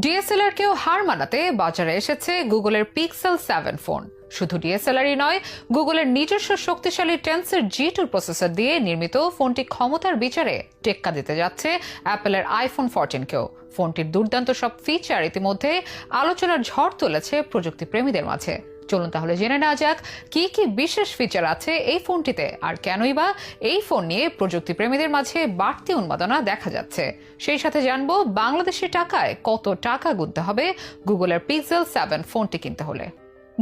DSLR কেও হার মানাতে বাজারে এসেছে গুগলের পিক্সেল 7 ফোন। শুধু ডিএসএলআরই নয়, গুগলের নিজস্ব শক্তিশালী টেন্সর G2 প্রসেসর দিয়ে নির্মিত ফোনটি ক্ষমতার বিচারে টেক্কা দিতে যাচ্ছে অ্যাপলের আইফোন 14 কেও। ফোনটির দুর্দান্ত সব ফিচার ইতিমধ্যে আলোচনার ঝড় তুলেছে প্রযুক্তি প্রেমীদের মাঝে। চলুন তাহলে জেনে নেওয়া যাক কি কি বিশেষ ফিচার আছে এই ফোনটিতে, আর কেনই বা এই ফোন নিয়ে প্রযুক্তি প্রেমীদের মাঝে বাড়তি উন্মাদনা দেখা যাচ্ছে। সেই সাথে জানবো বাংলাদেশি টাকায় কত টাকা গুনতে হবে গুগলের পিক্সেল 7 ফোনটি কিনতে হলে।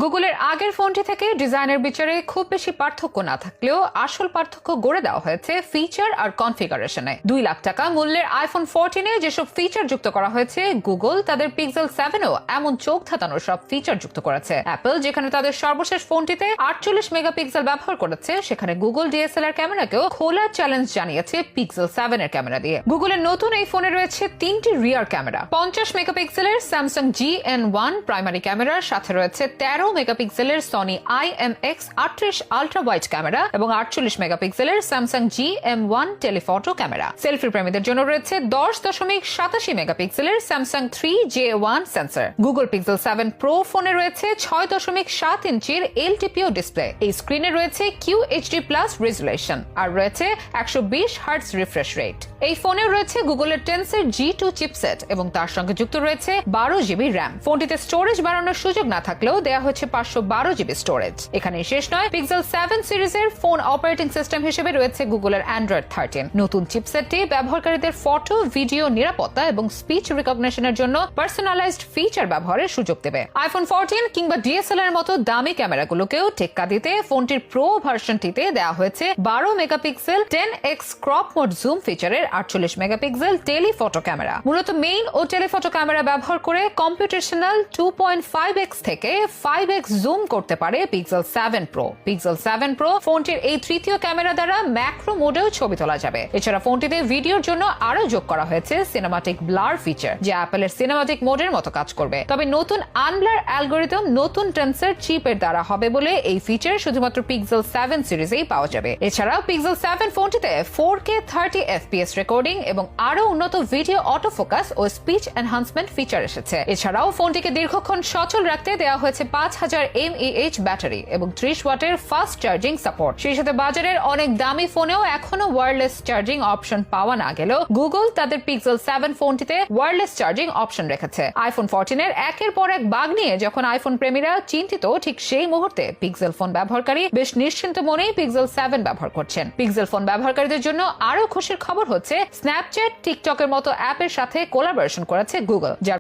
গুগলের আগের ফোনটি থেকে ডিজাইনের বিচারে খুব বেশি পার্থক্য না থাকলেও আসল পার্থক্য গড়ে দেওয়া হয়েছে ফিচার আর কনফিগারেশনে। 2 লাখ টাকা মূল্যের আইফোন 14-এ যেসব ফিচার যুক্ত করা হয়েছে, গুগল তাদের পিক্সেল 7-এও এমন চোখ ধাঁধানোর সব ফিচার যুক্ত করেছে। অ্যাপল যেখানে তাদের সর্বশেষ ফোনটিতে 48 মেগাপিক্সেল ব্যবহার করেছে, সেখানে গুগল ডিএসএলআর ক্যামেরাকেও খোলা চ্যালেঞ্জ জানিয়েছে পিক্সেল 7-এর ক্যামেরা দিয়ে। গুগলের নতুন এই ফোনে রয়েছে 3টি রিয়ার ক্যামেরা, 50 মেগাপিক্সেলের স্যামসাং GN1 প্রাইমারি ক্যামেরার সাথে রয়েছে 13 মেগাপিক্সেলের Sony IMX38 ultra wide camera এবং 48 মেগাপিক্সেলের Samsung GM1 telephoto camera. Selfie প্রেমীদের জন্য রয়েছে 10.87 মেগাপিক্সেলের Samsung 3J1 sensor. Google pixel 7 pro ফোনে রয়েছে 6.7 ইঞ্চির LTPO ডিসপ্লে। এই স্ক্রিনে রয়েছে QHD+ রেজুলেশন আর রয়েছে 120 হার্টজ রিফ্রেশ রেট। এই ফোনেও রয়েছে গুগলের টেন্সর G2 চিপসেট এবং তার সঙ্গে যুক্ত রয়েছে 12 জিবি র্যাম। ফোনটিতে স্টোরেজ বাড়ানোর সুযোগ না থাকলেও দেয়া হয়েছে 512 জিবি স্টোরেজ। এখানে শেষ নয়, পিক্সেল 7 সিরিজের ফোন অপারেটিং সিস্টেম হিসেবে রয়েছে গুগলের অ্যান্ড্রয়েড 13। নতুন চিপসেটটি ব্যবহারকারীদের ফটো, ভিডিও নিরাপত্তা এবং স্পিচ রিকগনিশনের জন্য পার্সোনালাইজড ফিচার ব্যবহারের সুযোগ দেবে। আইফোন 14 কিংবা ডিএসএলআর মতো দামি ক্যামেরাগুলোকেও টেক্কা দিতে ফোনটির প্রো ভার্সনটিতে দেওয়া হয়েছে 12 megapixel 10x crop mode zoom ফিচারের 48 মেগাপিক্সেল টেলিফটো ক্যামেরা। মূলত মেইন ও টেলিফটো ক্যামেরা ব্যবহার করে কম্পিউটেশনাল 2.5x থেকে 5x জুম করতে পারে পিক্সেল 7 প্রো। পিক্সেল 7 প্রো ফোনটির এই তৃতীয় ক্যামেরা দ্বারা ম্যাক্রো মোডেও ছবি তোলা যাবে। এছাড়া ফোনটিতে ভিডিওর জন্য আরো যোগ করা হয়েছে সিনেমাটিক ব্লার ফিচার, যা অ্যাপলের সিনেমাটিক মোডের মতো কাজ করবে। তবে নতুন আনব্লার অ্যালগরিদম নতুন টেন্সর চিপের দ্বারা হবে বলে এই ফিচার শুধুমাত্র পিক্সেল 7 সিরিজেই পাওয়া যাবে। এছাড়াও পিক্সেল 7 ফোনটিতে 4K 30 FPS রেকর্ডিং এবং আরো উন্নত ভিডিও অটো ফোকাস ও স্পিচ এনহান্সমেন্ট ফিচার এসেছে। এছাড়াও ফোনটিকে দীর্ঘক্ষণ সচল রাখতে দেওয়া হয়েছে 5000 mAh ব্যাটারি এবং 30 ওয়াটের ফাস্ট চার্জিং সাপোর্ট। সেই সাথে বাজারের অনেক দামি ফোনেও এখনো ওয়্যারলেস চার্জিং অপশন পাওয়া না গেলেও গুগল তাদের পিক্সেল 7 ফোনটিতে ওয়্যারলেস চার্জিং অপশন রেখেছে। আইফোন 14-এর একের পর এক বাগ নিয়ে যখন আইফোন প্রেমীরা চিন্তিত, ঠিক সেই মুহূর্তে পিক্সেল ফোন ব্যবহারকারী বেশ নিশ্চিন্ত মনেই পিক্সেল 7 ব্যবহার করছেন। পিক্সেল ফোন ব্যবহারকারীদের জন্য আরো খুশির খবর হচ্ছে স্ন্যাপচ্যাট, টিকটকের মতো অ্যাপের সাথে কোলাবোরেশন করেছে গুগল, যার